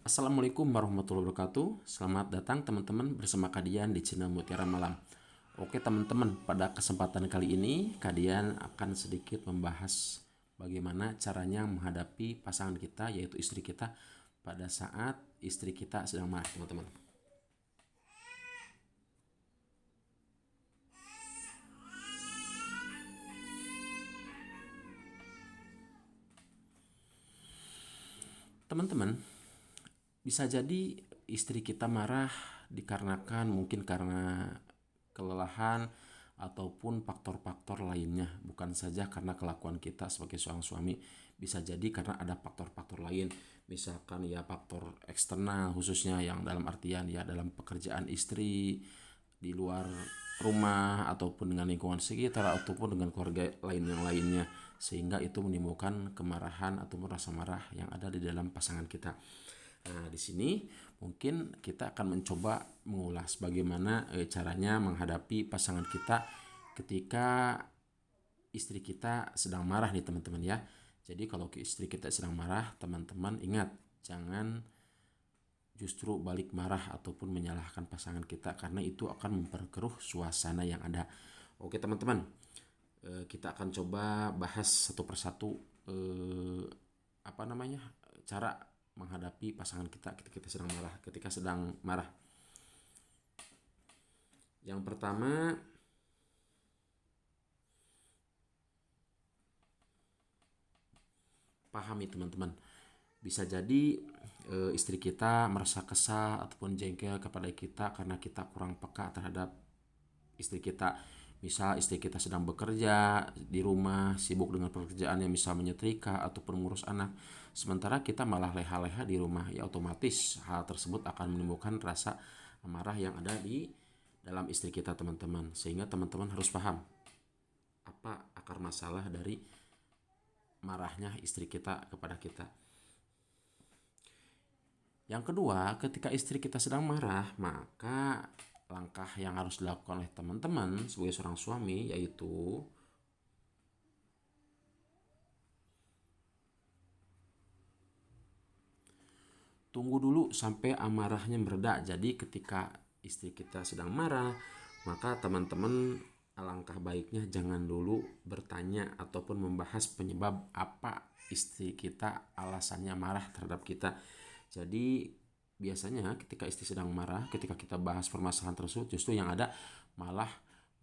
Assalamualaikum warahmatullahi wabarakatuh. Selamat datang teman-teman bersama Kadian di channel Mutiara Malam. Oke teman-teman, pada kesempatan kali ini Kadian akan sedikit membahas bagaimana caranya menghadapi pasangan kita, yaitu istri kita, pada saat istri kita sedang marah, teman-teman. Teman-teman, bisa jadi istri kita marah dikarenakan mungkin karena kelelahan ataupun faktor-faktor lainnya, bukan saja karena kelakuan kita sebagai seorang suami. Bisa jadi karena ada faktor-faktor lain, misalkan ya faktor eksternal, khususnya yang dalam artian ya dalam pekerjaan istri, di luar rumah, ataupun dengan lingkungan sekitar, ataupun dengan keluarga lain yang lainnya, sehingga itu menimbulkan kemarahan atau rasa marah yang ada di dalam pasangan kita. Nah, di sini mungkin kita akan mencoba mengulas bagaimana caranya menghadapi pasangan kita ketika istri kita sedang marah nih teman-teman ya. Jadi kalau istri kita sedang marah, teman-teman ingat jangan justru balik marah ataupun menyalahkan pasangan kita, karena itu akan memperkeruh suasana yang ada. Oke teman-teman, kita akan coba bahas satu persatu apa namanya cara menghadapi pasangan kita ketika sedang marah. Yang pertama, pahami teman-teman. Bisa jadi istri kita merasa kesal ataupun jengkel kepada kita karena kita kurang peka terhadap istri kita. Misal istri kita sedang bekerja di rumah, sibuk dengan pekerjaannya, misal menyetrika ataupun mengurus anak, sementara kita malah leha-leha di rumah, ya otomatis hal tersebut akan menimbulkan rasa amarah yang ada di dalam istri kita teman-teman. Sehingga teman-teman harus paham apa akar masalah dari marahnya istri kita kepada kita. Yang kedua, ketika istri kita sedang marah, maka langkah yang harus dilakukan oleh teman-teman sebagai seorang suami yaitu tunggu dulu sampai amarahnya mereda. Jadi ketika istri kita sedang marah, maka teman-teman alangkah baiknya jangan dulu bertanya ataupun membahas penyebab apa istri kita alasannya marah terhadap kita. Jadi biasanya ketika istri sedang marah, ketika kita bahas permasalahan tersebut, justru yang ada malah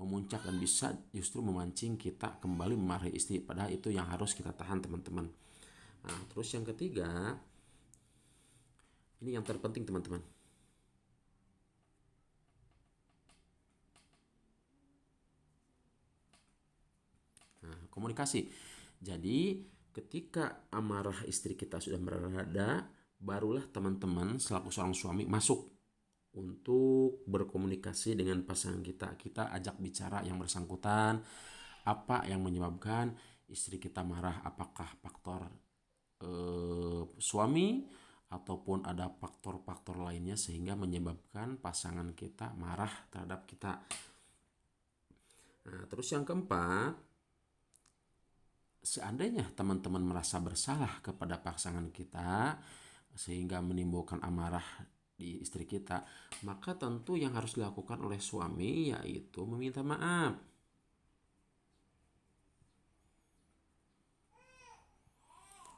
memuncak dan bisa justru memancing kita kembali memarahi istri, padahal itu yang harus kita tahan teman-teman. Nah, terus yang ketiga, ini yang terpenting teman-teman. Nah, komunikasi. Jadi ketika amarah istri kita sudah mereda, barulah teman-teman selaku seorang suami masuk untuk berkomunikasi dengan pasangan kita. Kita ajak bicara yang bersangkutan, apa yang menyebabkan istri kita marah, apakah faktor suami ataupun ada faktor-faktor lainnya sehingga menyebabkan pasangan kita marah terhadap kita. Nah, terus yang keempat, seandainya teman-teman merasa bersalah kepada pasangan kita sehingga menimbulkan amarah di istri kita, maka tentu yang harus dilakukan oleh suami yaitu meminta maaf.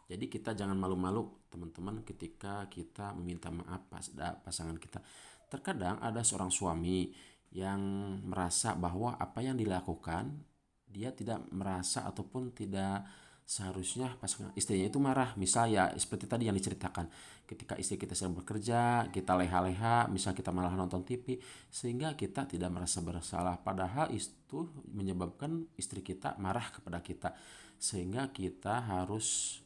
Jadi kita jangan malu-malu teman-teman ketika kita meminta maaf pada pasangan kita. Terkadang ada seorang suami yang merasa bahwa apa yang dilakukan dia tidak merasa ataupun tidak seharusnya pasangan istrinya itu marah. Misal ya seperti tadi yang diceritakan, ketika istri kita sedang bekerja, kita leha-leha, misal kita malah nonton TV, sehingga kita tidak merasa bersalah. Padahal itu menyebabkan istri kita marah kepada kita, sehingga kita harus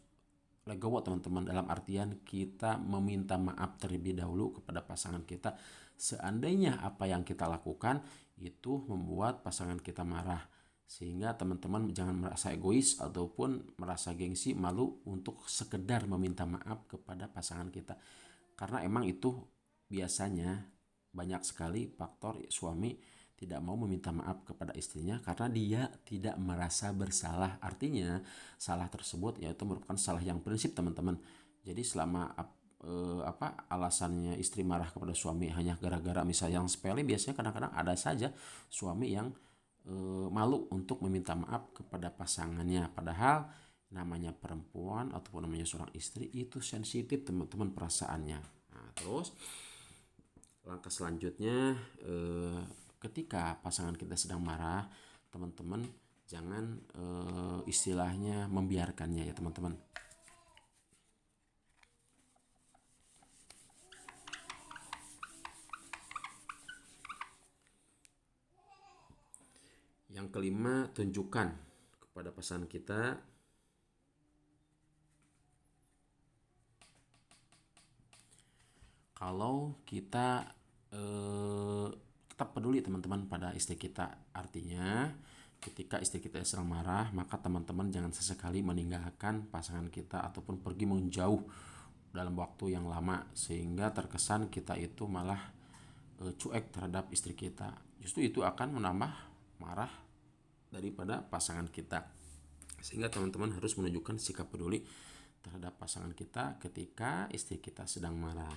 legowo teman-teman, dalam artian kita meminta maaf terlebih dahulu kepada pasangan kita seandainya apa yang kita lakukan itu membuat pasangan kita marah. Sehingga teman-teman jangan merasa egois ataupun merasa gengsi, malu untuk sekedar meminta maaf kepada pasangan kita, karena emang itu biasanya banyak sekali faktor suami tidak mau meminta maaf kepada istrinya karena dia tidak merasa bersalah. Artinya salah tersebut yaitu merupakan salah yang prinsip teman-teman. Jadi selama alasannya istri marah kepada suami hanya gara-gara misalnya yang sepele. Biasanya kadang-kadang ada saja suami yang malu untuk meminta maaf kepada pasangannya, padahal namanya perempuan ataupun namanya seorang istri itu sensitif teman-teman perasaannya. Nah, terus langkah selanjutnya, ketika pasangan kita sedang marah, teman-teman jangan istilahnya membiarkannya ya teman-teman. Yang kelima, tunjukkan kepada pasangan kita kalau kita tetap peduli teman-teman pada istri kita. Artinya ketika istri kita sedang marah, maka teman-teman jangan sesekali meninggalkan pasangan kita ataupun pergi menjauh dalam waktu yang lama sehingga terkesan kita itu malah cuek terhadap istri kita. Justru itu akan menambah marah daripada pasangan kita. Sehingga teman-teman harus menunjukkan sikap peduli terhadap pasangan kita ketika istri kita sedang marah.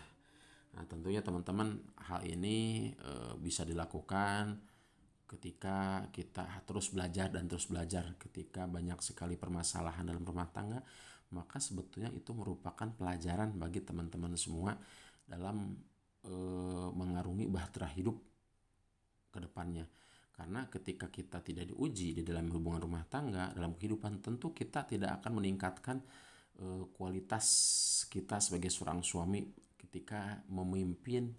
Nah, tentunya teman-teman hal ini bisa dilakukan ketika kita terus belajar dan terus belajar. Ketika banyak sekali permasalahan dalam rumah tangga, maka sebetulnya itu merupakan pelajaran bagi teman-teman semua dalam mengarungi bahtera hidup ke depannya. Karena ketika kita tidak diuji di dalam hubungan rumah tangga, dalam kehidupan, tentu kita tidak akan meningkatkan kualitas kita sebagai seorang suami ketika memimpin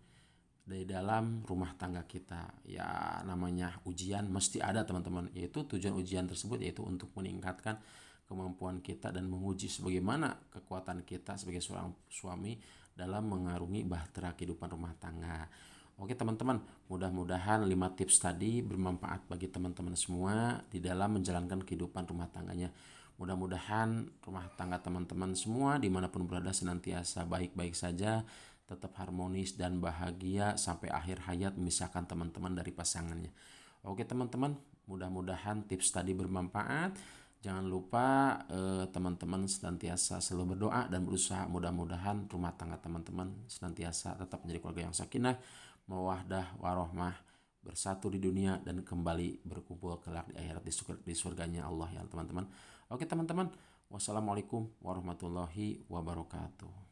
dari dalam rumah tangga kita. Ya namanya ujian mesti ada teman-teman, yaitu tujuan ujian tersebut yaitu untuk meningkatkan kemampuan kita dan menguji sebagaimana kekuatan kita sebagai seorang suami dalam mengarungi bahtera kehidupan rumah tangga. Oke teman-teman, mudah-mudahan 5 tips tadi bermanfaat bagi teman-teman semua di dalam menjalankan kehidupan rumah tangganya. Mudah-mudahan rumah tangga teman-teman semua dimanapun berada senantiasa baik-baik saja, tetap harmonis dan bahagia sampai akhir hayat, memisahkan teman-teman dari pasangannya. Oke teman-teman, mudah-mudahan tips tadi bermanfaat. Jangan lupa teman-teman senantiasa selalu berdoa dan berusaha, mudah-mudahan rumah tangga teman-teman senantiasa tetap menjadi keluarga yang sakinah, mawaddah, warohmah, bersatu di dunia dan kembali berkumpul kelak di akhirat di surganya Allah ya teman-teman. Oke teman-teman, wassalamualaikum warahmatullahi wabarakatuh.